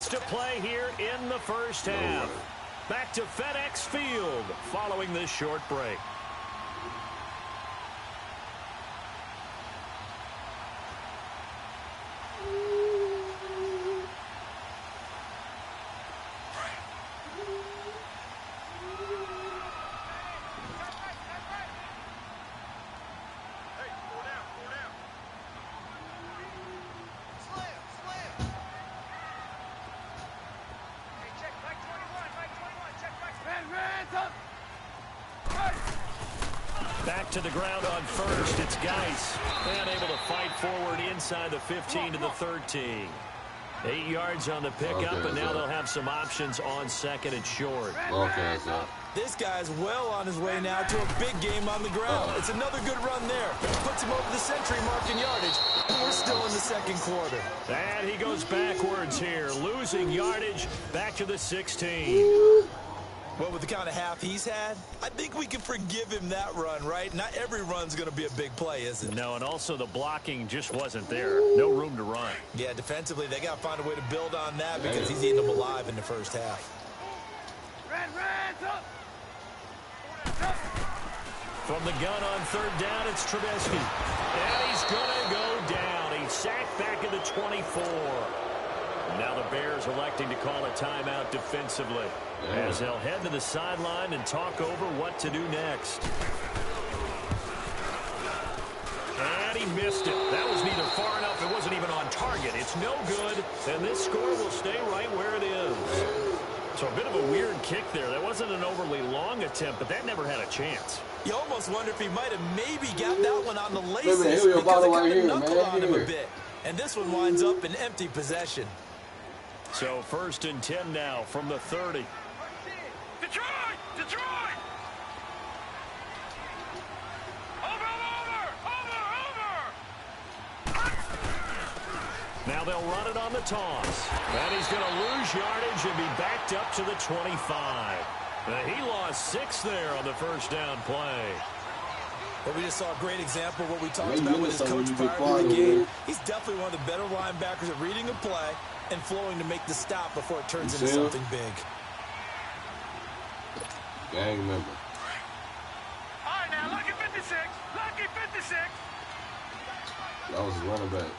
to play here in the first half. Back to FedEx Field following this short break. Back to the ground on first. It's Geis. Unable to fight forward inside the 15 to the 13. 8 yards on the pickup, and now they'll have some options on second and short. Okay, so. This guy's well on his way now to a big game on the ground. It's another good run there. Puts him over the century mark in yardage. And we're still in the second quarter. And he goes backwards here, losing yardage back to the 16. Well, with the kind of half he's had, I think we can forgive him that run, right? Not every run's going to be a big play, is it? No, and also the blocking just wasn't there. No room to run. Yeah, defensively, they got to find a way to build on that because he's eating them alive in the first half. From the gun on third down, it's Trubisky. And he's going to go down. He's sacked back at the 24. Now the Bears electing to call a timeout defensively as they'll head to the sideline and talk over what to do next. And he missed it. That was neither far enough. It wasn't even on target. It's no good, and this score will stay right where it is. So a bit of a weird kick there. That wasn't an overly long attempt, but that never had a chance. You almost wonder if he might have maybe got that one on the laces because it kind of knuckled on him a bit. And this one winds up in empty possession. So 1st and 10 now from the 30. Detroit! Detroit! Over! Now they'll run it on the toss. And he's going to lose yardage and be backed up to the 25. He lost 6 there on the first down play. But we just saw a great example of what we talked about with his coach prior to the game. He's definitely one of the better linebackers at reading a play and flowing to make the stop before it turns into something big. Gang member. All right, now, lucky 56. Lucky 56. That was his running back.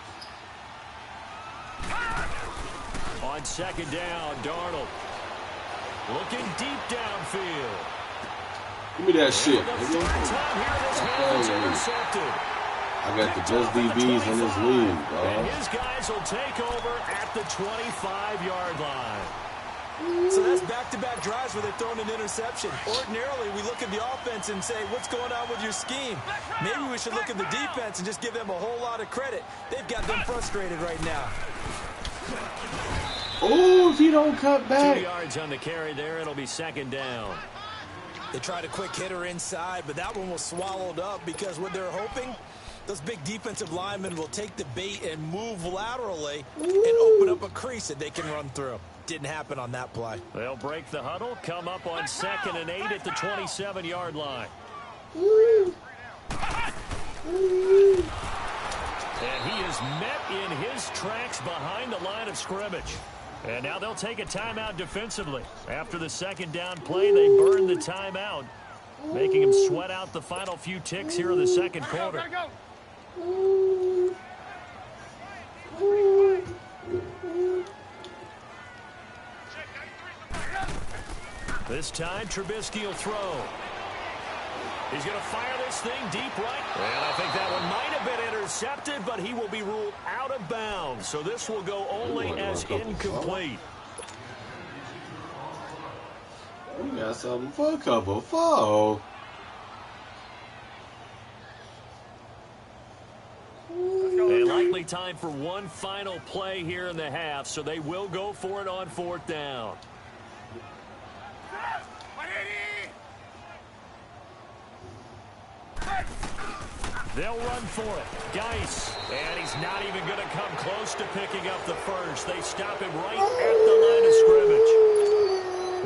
On second down, Darnold. Looking deep downfield. Give me that shit. I got the best DBs in this league, bro. And his guys will take over at the 25-yard line. So that's back-to-back drives where they're throwing an interception. Ordinarily, we look at the offense and say, what's going on with your scheme? Maybe we should look at the defense and just give them a whole lot of credit. They've got them frustrated right now. Oh, if he don't cut back. 2 yards on the carry there. It'll be second down. They tried a quick hitter inside, but that one was swallowed up because what they're hoping, those big defensive linemen will take the bait and move laterally and open up a crease that they can run through. Didn't happen on that play. They'll break the huddle, come up on 2nd and 8 at the 27-yard line. And he is met in his tracks behind the line of scrimmage. And now they'll take a timeout defensively. After the second down play, they burn the timeout, making him sweat out the final few ticks here in the second quarter. This time, Trubisky will throw. He's going to fire this thing deep right. And I think that one might have been intercepted, but he will be ruled out of bounds. So this will go only as incomplete. We got something for a couple. 4. And likely time for one final play here in the half, so they will go for it on 4th down. They'll run for it. Geis. And he's not even going to come close to picking up the first. They stop him right at the line of scrimmage.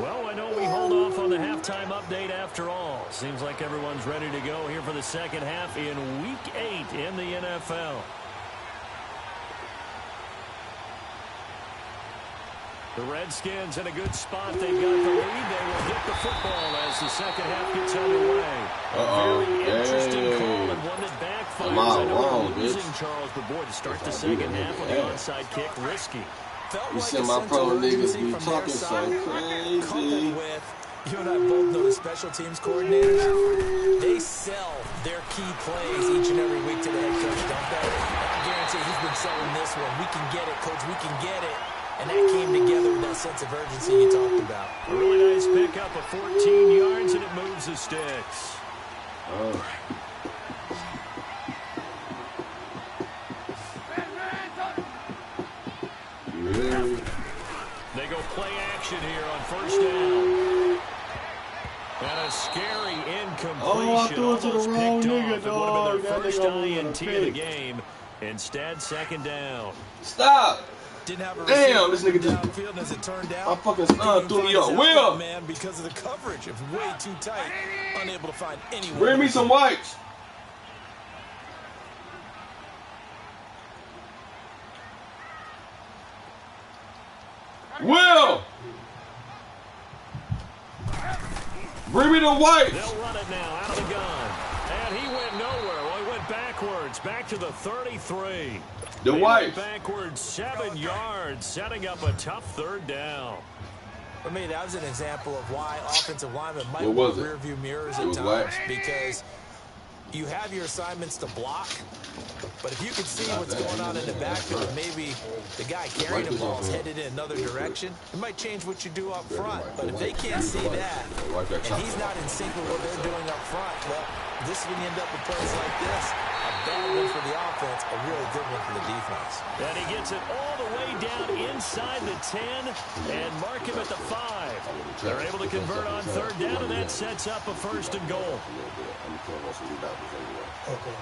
Well, I know we hold off on the halftime update after all. Seems like everyone's ready to go here for the second half in Week 8 in the NFL. The Redskins in a good spot. They've got the lead. They will get the football as the second half gets underway. Very interesting call and one that backfires. I'm out wrong, losing, bitch. Charles, but boy, to start the second half with the onside kick, risky. You see my pro niggas be talking so crazy. You and I both know the special teams coordinators. They sell their key plays each and every week to the head coach, don't they? I guarantee he's been selling this one. We can get it, coach. We can get it. And that came together with that sense of urgency you talked about. A really nice pickup of 14 yards, and it moves the sticks. Oh. Yeah. They go play action here on first down. And a scary incompletion. Oh, I threw it to the Almost wrong picked nigga, off. It would have been their dog. first That nigga INT was of a the pick. game. Instead, second down. Stop! Didn't have a Damn, this nigga just... downfield, and as it turned out, My fucking son threw me up. Will! Man, because of the coverage, it was way too tight, unable to find anyone. Bring me some wipes. Will! Bring me the wipes. They'll run it now out of the gun. And he went nowhere. Well, he went backwards, back to the 33. The They wipes. went backwards 7 yards, setting up a tough third down. For me, that was an example of why offensive linemen might What want was it? rear-view mirrors It at was times what? because you have your assignments to block, but if you can see what's going on in the backfield, and maybe the guy carrying the ball is headed in another direction, it might change what you do up front. But if they can't see that, and he's not in sync with what they're doing up front, well, this is when you end up with plays like this. A bad one for the offense, a really good one for the defense. And he gets it all the way down inside the 10 and mark him at the 5. They're able to convert on third down, and that sets up a first and goal. Okay.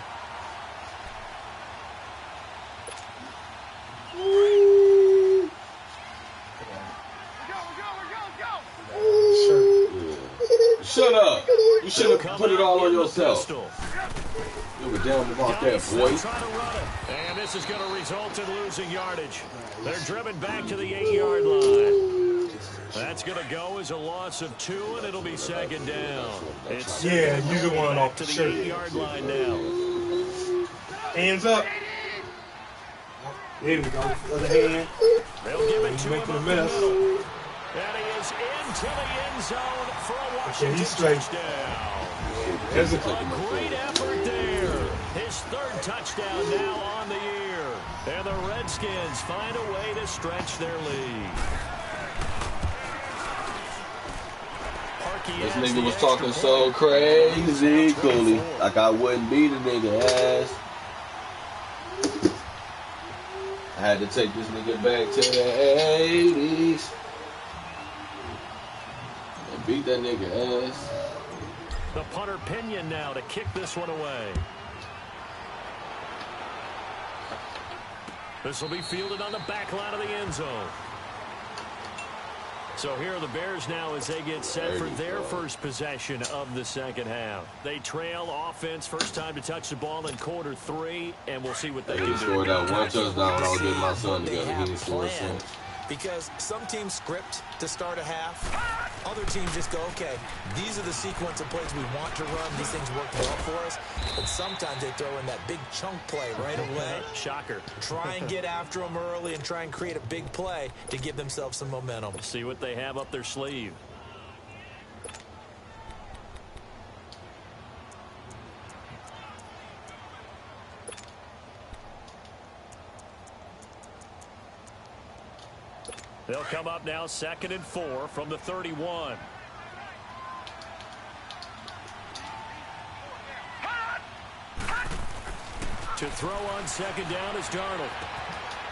Shut up. You should have put it all on yourself. You were damn about that, boy. Trying to run it. And this is going to result in losing yardage. They're driven back to the 8-yard line. That's going to go as a loss of 2, and it'll be second down. It's Yeah, you the one back off to the the shirt. 8-yard line now. Hands up. There we go. Other hand. They'll give it He's to him making a up the mess. middle. And he is into the end zone for a Washington he's straight. touchdown. There's a Great effort there. His third touchdown now on the year. And the Redskins find a way to stretch their lead. This nigga was talking so crazy, Cooley. Like I wouldn't beat a nigga ass. I had to take this nigga back to the 80s. And beat that nigga ass. The punter Pinion now to kick this one away. This will be fielded on the back line of the end zone. So here are the Bears now as they get set for their first possession of the second half. They trail offense, first time to touch the ball in quarter 3, and we'll see what they He can scored do. that one touchdown when I was getting my son They together. He have didn't score a planned. cent. Because some teams script to start a half. Other teams just go, okay, these are the sequence of plays we want to run. These things work well for us. But sometimes they throw in that big chunk play right away. Shocker. Try and get after them early and try and create a big play to give themselves some momentum. See what they have up their sleeve. They'll come up now 2nd and 4 from the 31. To throw on second down is Darnold.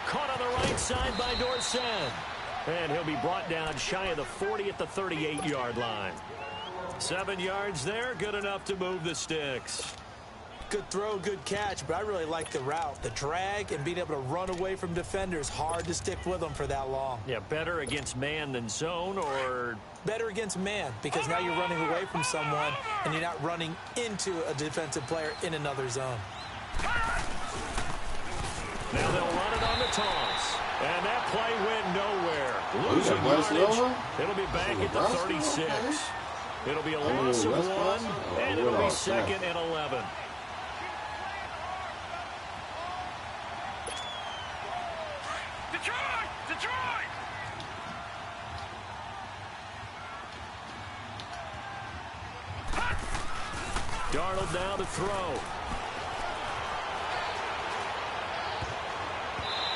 Caught on the right side by Dorsett. And he'll be brought down shy of the 40 at the 38-yard line. 7 yards there, good enough to move the sticks. Good throw, good catch, but I really like the route. The drag and being able to run away from defenders, hard to stick with them for that long. Yeah, better against man than zone, or better against man because now you're running away from someone and you're not running into a defensive player in another zone. Now they'll run it on the toss. And that play went nowhere. Oh, Losing you got yardage. It'll be back at the 36. It'll be a loss of 1, and it'll be 2nd and 11. Detroit! Detroit! Darnold now to throw.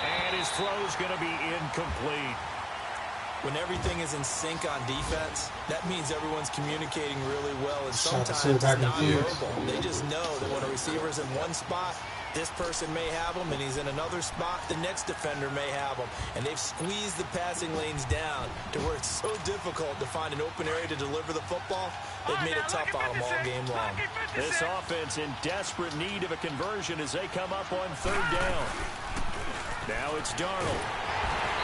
And his throw's going to be incomplete. When everything is in sync on defense, that means everyone's communicating really well, and Shot the sometimes it's center back in the nonverbal. They just know that when a receiver's in one spot, this person may have him, and he's in another spot, the next defender may have him. And they've squeezed the passing lanes down to where it's so difficult to find an open area to deliver the football. They've made it tough on them all game long. This offense in desperate need of a conversion as they come up on 3rd down. Now it's Darnold.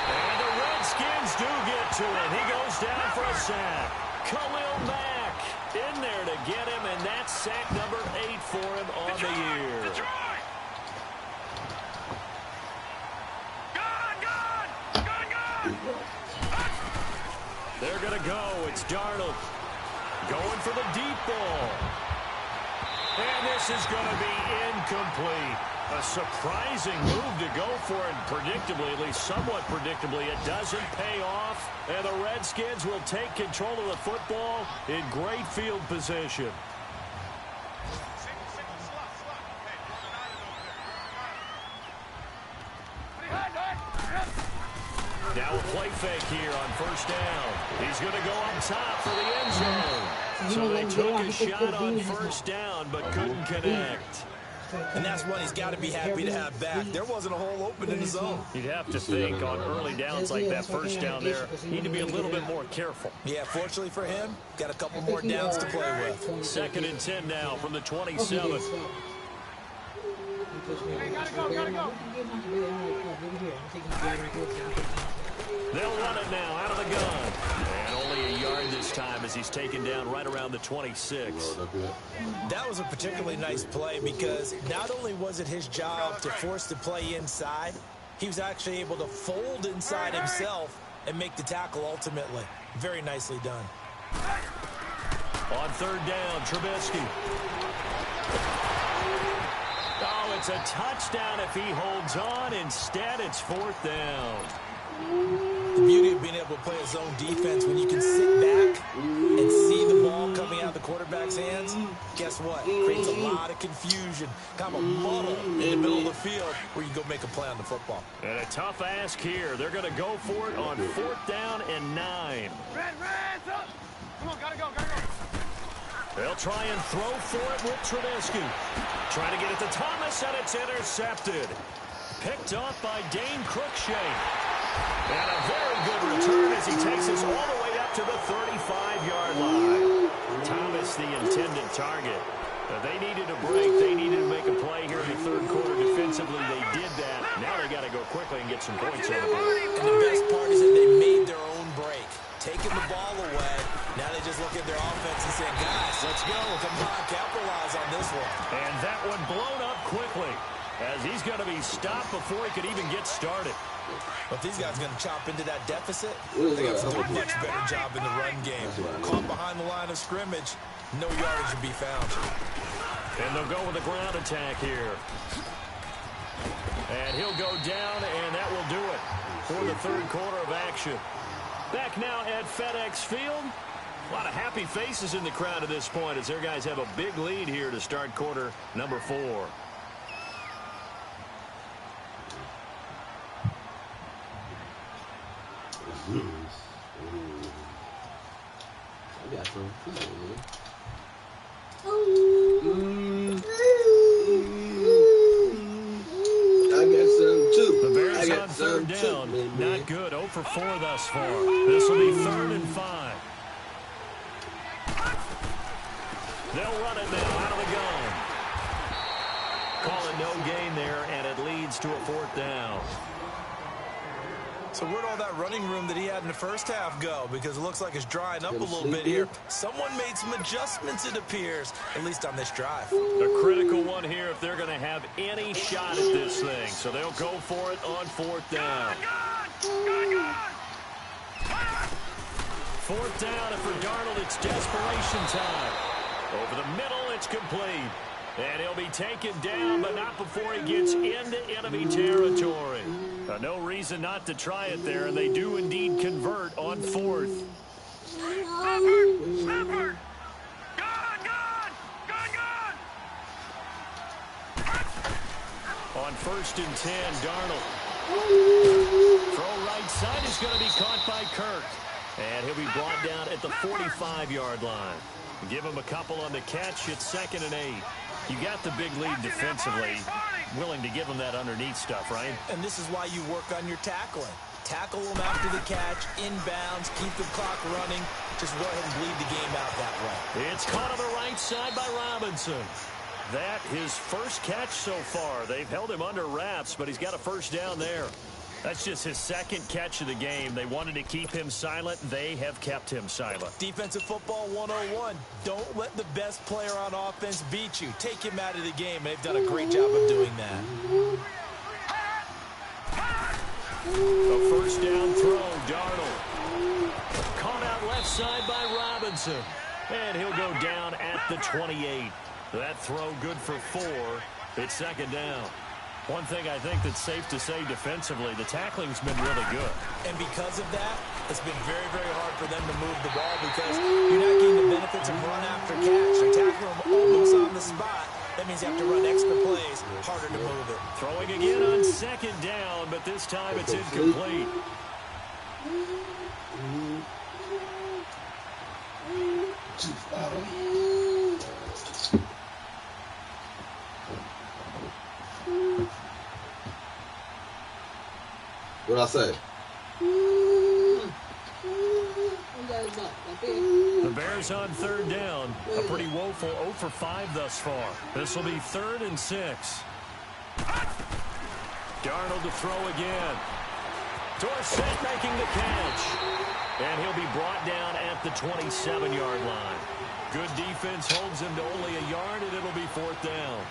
And the Redskins do get to him. He goes down for a sack. Khalil Mack in there to get him, and that's sack number 8 for him on the year. Detroit! Gone! They're going to go. It's Darnold going for the deep ball. And this is going to be incomplete. A surprising move to go for it. Predictably, at least somewhat predictably, it doesn't pay off. And the Redskins will take control of the football in great field position. Now a play fake here on 1st down. He's going to go up top for the end zone. So they took a shot on 1st down, but couldn't connect. And that's one he's got to be happy to have back. There wasn't a hole open in the zone. You'd have to think on early downs like that 1st down there, need to be a little bit more careful. Yeah, fortunately for him, got a couple more downs to play with. 2nd and 10 now from the 27. Gotta go. They'll run it now out of the gun. And only a yard this time as he's taken down right around the 26. That was a particularly nice play because not only was it his job to force the play inside, he was actually able to fold inside himself and make the tackle ultimately. Very nicely done. On 3rd down, Trubisky. Oh, it's a touchdown if he holds on. Instead, it's 4th down. The beauty of being able to play a zone defense when you can sit back and see the ball coming out of the quarterback's hands, guess what? Creates a lot of confusion, kind of a muddle in the middle of the field where you go make a play on the football. And a tough ask here. They're going to go for it on 4th down and 9. Reds up! Come on, gotta go. They'll try and throw for it with Trubisky. Trying to get it to Thomas, and it's intercepted. Picked off by Dane Cruikshank. And a very good return as he takes us all the way up to the 35-yard line. Thomas, the intended target. They needed a break. They needed to make a play here in the 3rd quarter defensively. They did that. Now they got to go quickly and get some points on the board. And the best part is that they made their own break. Taking the ball away. Now they just look at their offense and say, guys, let's go. Come on, capitalize on this one. And that one blown up quickly as he's going to be stopped before he could even get started. But these guys are going to chop into that deficit. They got to do a much better job in the run game. Caught behind the line of scrimmage, no yardage to be found. And they'll go with a ground attack here. And he'll go down, and that will do it for the 3rd quarter of action. Back now at FedEx Field. A lot of happy faces in the crowd at this point as their guys have a big lead here to start quarter number 4. I got some too. The Bears on 3rd down. Not good. 0 for 4 thus far. This will be 3rd and 5. They'll run it now out of the gun. Call it no gain there, and it leads to a 4th down. So where'd all that running room that he had in the first half go? Because it looks like it's drying up a little bit here. Someone made some adjustments, it appears, at least on this drive. A critical one here if they're going to have any shot at this thing. So they'll go for it on 4th down. Fourth down, and for Darnold, it's desperation time. Over the middle, it's complete. And he'll be taken down, but not before he gets into enemy territory. No reason not to try it there, and they do indeed convert on fourth. Snapper! Gone! On 1st and 10, Darnold. Throw right side is going to be caught by Kirk. And he'll be brought down at the 45-yard line. Give him a couple on the catch. It's 2nd and 8. You got the big lead defensively. Willing to give him that underneath stuff, right? And this is why you work on your tackling. Tackle them after the catch, inbounds, keep the clock running. Just go ahead and bleed the game out that way. It's caught on the right side by Robinson. That his first catch so far. They've held him under wraps, but he's got a first down there. That's just his 2nd catch of the game. They wanted to keep him silent. They have kept him silent. Defensive football 101. Don't let the best player on offense beat you. Take him out of the game. They've done a great job of doing that. A first down throw, Darnold. Caught out left side by Robinson. And he'll go down at the 28. That throw good for 4. It's 2nd down. One thing I think that's safe to say defensively, the tackling's been really good. And because of that, it's been very, very hard for them to move the ball because you're not getting the benefits of run after catch. You're tackling them almost on the spot. That means you have to run extra plays, harder to move it. Throwing again on 2nd down, but this time it's incomplete. What'd I say? The Bears on 3rd down. A pretty woeful 0 for 5 thus far. This will be 3rd and 6. Darnold to throw again. Dorsett making the catch. And he'll be brought down at the 27-yard line. Good defense holds him to only a yard, and it'll be 4th down.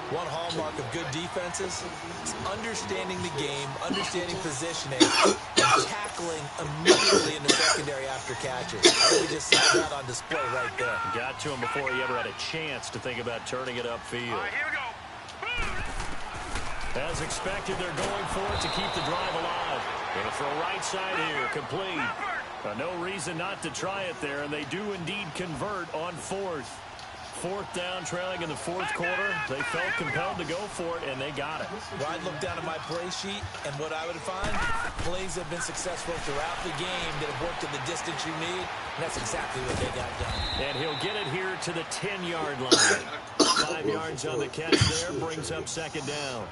One hallmark of good defenses is understanding the game, understanding positioning, and tackling immediately in the secondary after catches. I think we just saw that on display right there. Got to him before he ever had a chance to think about turning it upfield. All right, here we go. As expected, they're going for it to keep the drive alive. Gonna throw right side here, complete. No reason not to try it there, and they do indeed convert on 4th. 4th down, trailing in the 4th quarter. They felt compelled to go for it, and they got it. Well, I'd look down at my play sheet, and what I would find, plays have been successful throughout the game that have worked at the distance you need, and that's exactly what they got done. And he'll get it here to the 10-yard line. 5 yards on the catch there, brings up 2nd down.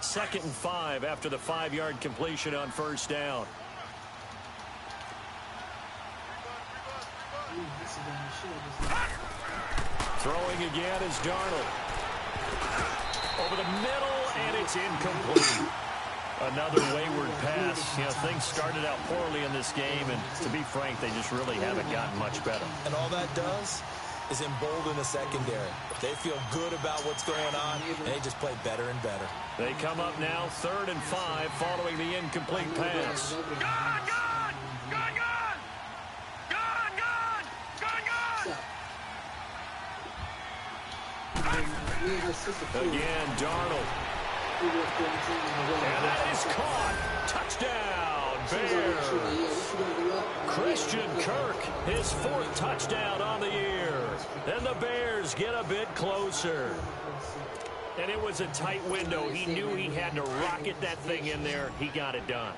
2nd and 5 after the 5-yard completion on 1st down. Throwing again is Darnold. Over the middle, and it's incomplete. Another wayward pass. You know, things started out poorly in this game, and to be frank, they just really haven't gotten much better. And all that does is embolden the secondary. They feel good about what's going on, and they just play better and better. They come up now 3rd and 5 following the incomplete pass. Again, Darnold. And that is caught. Touchdown, Bears. Christian Kirk, his 4th touchdown on the year. And the Bears get a bit closer. And it was a tight window. He knew he had to rocket that thing in there. He got it done.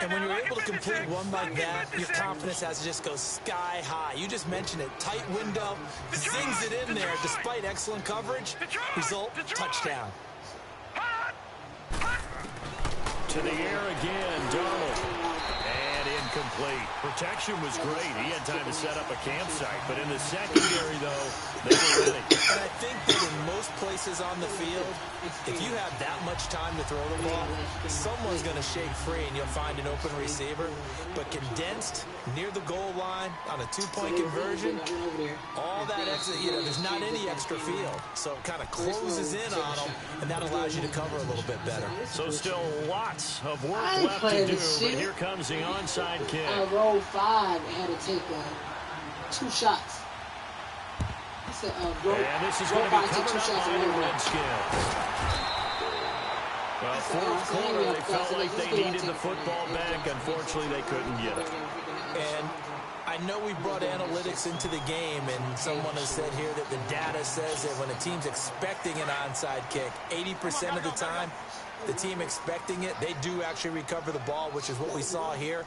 And when you're able to complete one like that, your confidence has to just go sky high. You just mentioned it. Tight window, zings it in there despite excellent coverage. Result, touchdown. To the air again, Darnold. And incomplete. complete. Protection was great. He had time to set up a campsite. But in the secondary, though, they were ready. And I think that in most places on the field, if you have that much time to throw the ball, someone's going to shake free and you'll find an open receiver. But condensed near the goal line on a two-point conversion, all that extra, there's not any extra field. So it kind of closes in on them, and that allows you to cover a little bit better. So still lots of work left to do, but here comes the onside kick. I rolled 5 and had to take 2 shots. And this is going to be covered up by the Redskins. Well, fourth quarter, they felt like they needed the football back. Unfortunately, they couldn't get it. And I know we brought analytics into the game, and someone has said here that the data says that when a team's expecting an onside kick, 80% of the time, the team expecting it, they do actually recover the ball, which is what we saw here.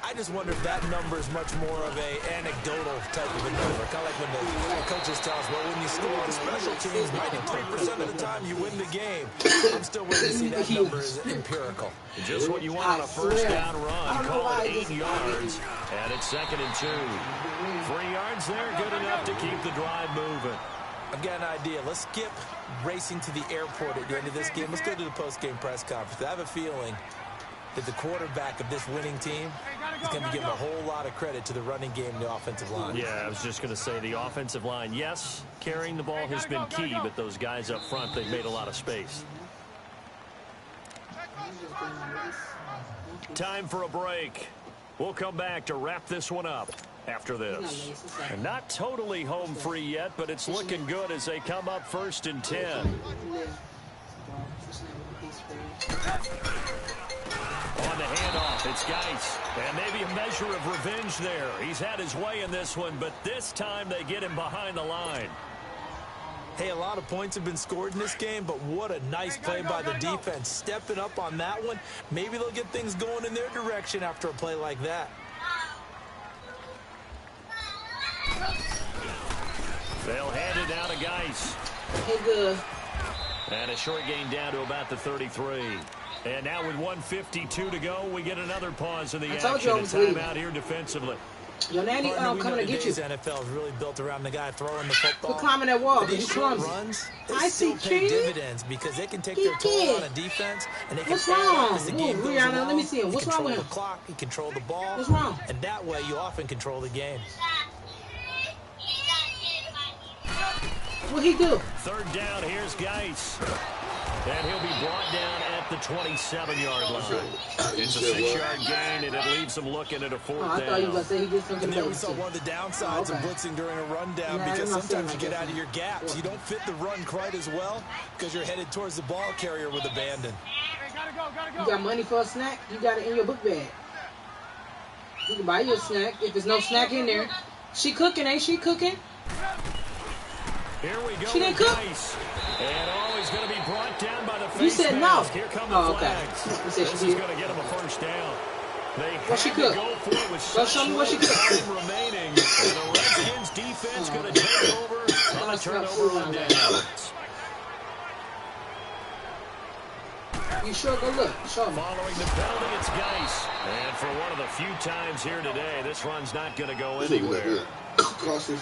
I just wonder if that number is much more of a anecdotal type of a number. Kind of like when the coaches tell us, well, when you score on special teams, 93% of the time you win the game. I'm still waiting to see that number is empirical. Just what you want on a first down run. Call it 8 yards, and it's 2nd and 2. 3 yards there, good enough to keep the drive moving. I've got an idea. Let's skip racing to the airport at the end of this game. Let's go to the post-game press conference. I have a feeling that the quarterback of this winning team is going to be giving a whole lot of credit to the running game and the offensive line. Yeah, I was just going to say the offensive line, yes, carrying the ball has been key, but those guys up front, they've made a lot of space. Time for a break. We'll come back to wrap this one up after this. And not totally home free yet, but it's looking good as they come up 1st and 10. On the handoff, it's Geis. And maybe a measure of revenge there. He's had his way in this one, but this time they get him behind the line. Hey, a lot of points have been scored in this game, but what a nice play by the defense. Stepping up on that one, maybe they'll get things going in their direction after a play like that. They'll hand it down to Geis. Hey, good. And a short gain down to about the 33. And now with 1:52 to go, we get another pause in the action. A timeout here defensively. Yo, Nanny, coming to get you. NFL is really built around the guy throwing the football. Quit climbing that wall. These short runs, they still pay dividends because they can take their toll on a defense, and they can What's wrong? as the game goes Rihanna, along. let me see him. What's wrong with him? The clock, he control the ball. What's wrong? And that way, you often control the game. What'd he do? 3rd down, here's Geis. And he'll be brought down at the 27-yard line. It's a 6-yard gain, and it leaves him looking at a 4th down. I thought you were going to say he did something. And then we saw one of the downsides of blitzing during a rundown because sometimes you get out of your gaps. You don't fit the run quite as well because you're headed towards the ball carrier with abandon. You got money for a snack? You got it in your book bag. You can buy you a snack if there's no snack in there. She cooking, ain't she cooking? Here we go. She didn't cook. And he's going to be brought down by the face You said mask. no. Here come the flags. Okay. This is going to get him a 1st down. They what she cooked? Go for it with Well, show me what she cooked. time remaining. And the Redskins defense going to take over on a turnover on downs. You sure go look. Show me. Following the penalty, it's Geis. And for one of the few times here today, this run's not going to go anywhere.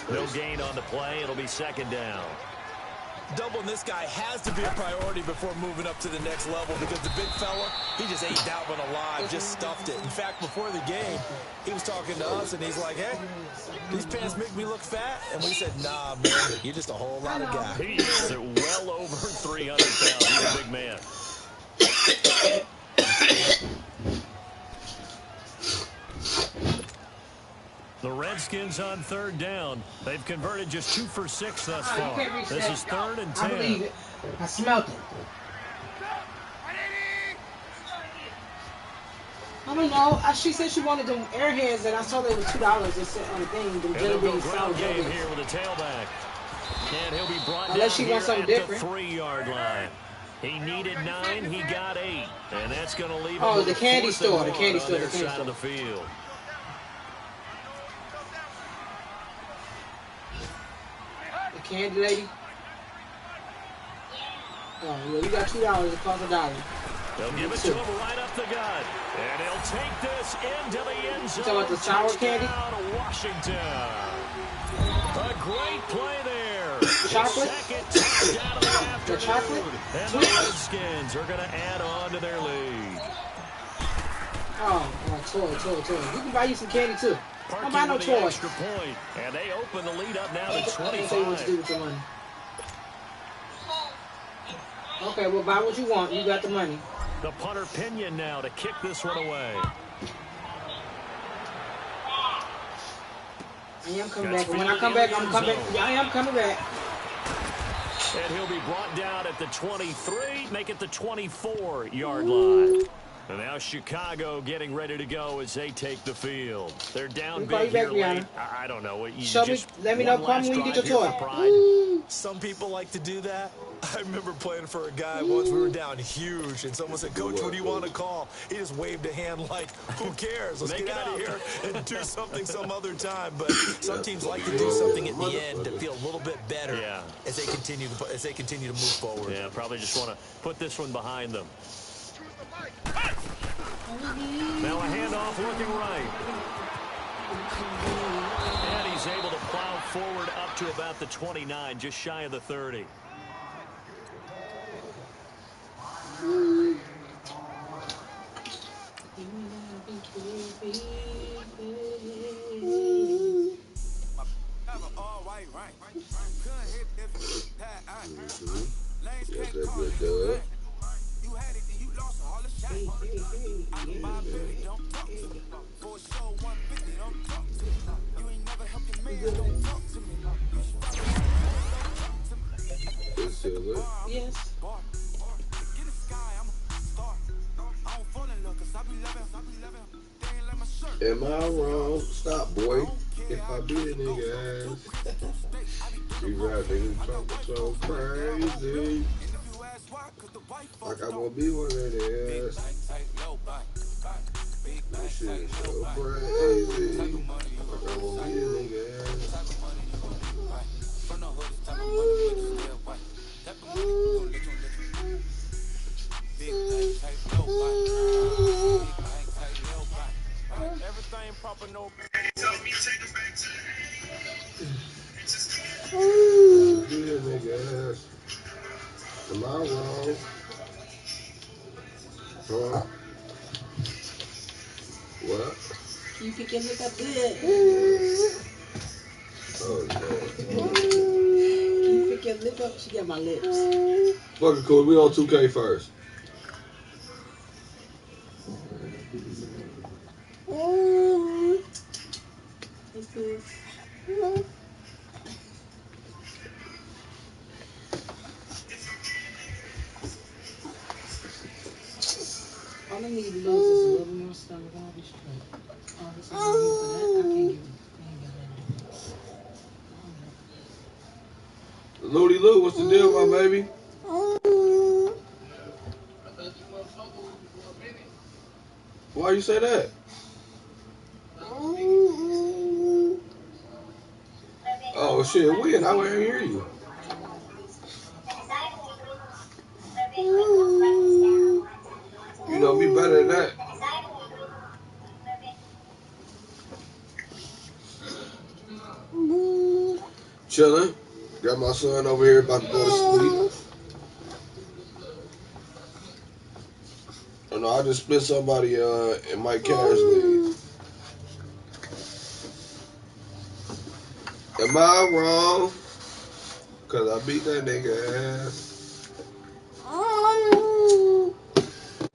No gain on the play. It'll be 2nd down. Doubling this guy has to be a priority before moving up to the next level because the big fella, he just ate that one alive, just stuffed it. In fact, before the game, he was talking to us, and he's like, hey, these pants make me look fat? And we said, nah, man, you're just a whole lot of guy. He is at well over 300 pounds. He's a big man. The Redskins on 3rd down. They've converted just 2 for 6 thus far. This is 3rd and 10. I believe it. I smelled it. I don't know. She said she wanted them airheads, and I saw they were $2. They said on the thing. The They'll go jelly ground game beans. here with a tailback. And he'll be brought Unless down she wants here something at different. the 3-yard line. He needed 9, he got 8. And that's going to leave him Oh, with the a candy 4th store, and the 1 candy on store, their the candy side of the store. field. The candy lady. Oh, yeah, you got $2. It costs $1. They'll give it to him right up the gut. And he'll take this into the end zone. You talking about the sour candy? Touchdown, Washington. A great play there. Chocolate? Second touchdown of the afternoon. The chocolate? And the Redskins are going to add on to their lead. Toy. We can buy you some candy too. Don't buy no toy. Extra point, and they open the lead up now to 25. I'll tell you what to do with your money. Okay, well, buy what you want. You got the money. The punter Pinion now to kick this one away. I am coming back. When I come back, I'm coming back. I am coming back. And he'll be brought down at the 23, make it the 24-yard line. And now Chicago getting ready to go as they take the field. They're down big here late. I don't know. Let me know. Call me when you get your toy. Some people like to do that. I remember playing for a guy once. We were down huge, and someone said, "Coach, what do you want to call?" He just waved a hand like, "Who cares? Let's get out of here and do something some other time." But some teams like to do something at the end to feel a little bit better as they continue to move forward. Yeah, probably just want to put this one behind them. Now a handoff looking right. And he's able to plow forward up to about the 29, just shy of the 30. Yes. Am I wrong? Stop, boy. If I beat a nigga ass. You rapping talking so crazy. Like I won't be one of theirs. This shit is so crazy. Like I won't be a nigga ass. Everything proper, no. Be a nigga ass. Am I wrong? Huh? What? You pick your lip up good. Oh, Lord. You pick your lip up. She got my lips. Fucking cool. We on 2K first. All I need to lose is a little more stomach. I'll be straight. Oh, this is for that. I can't give it. Loody Lou, what's the deal, my baby? Why you say that? Oh shit, when? I wouldn't hear you. You know me better than that. Chilling. Got my son over here about to go to sleep. Oh no, I just split somebody in Mike Cash league. Am I wrong? Cause I beat that nigga ass.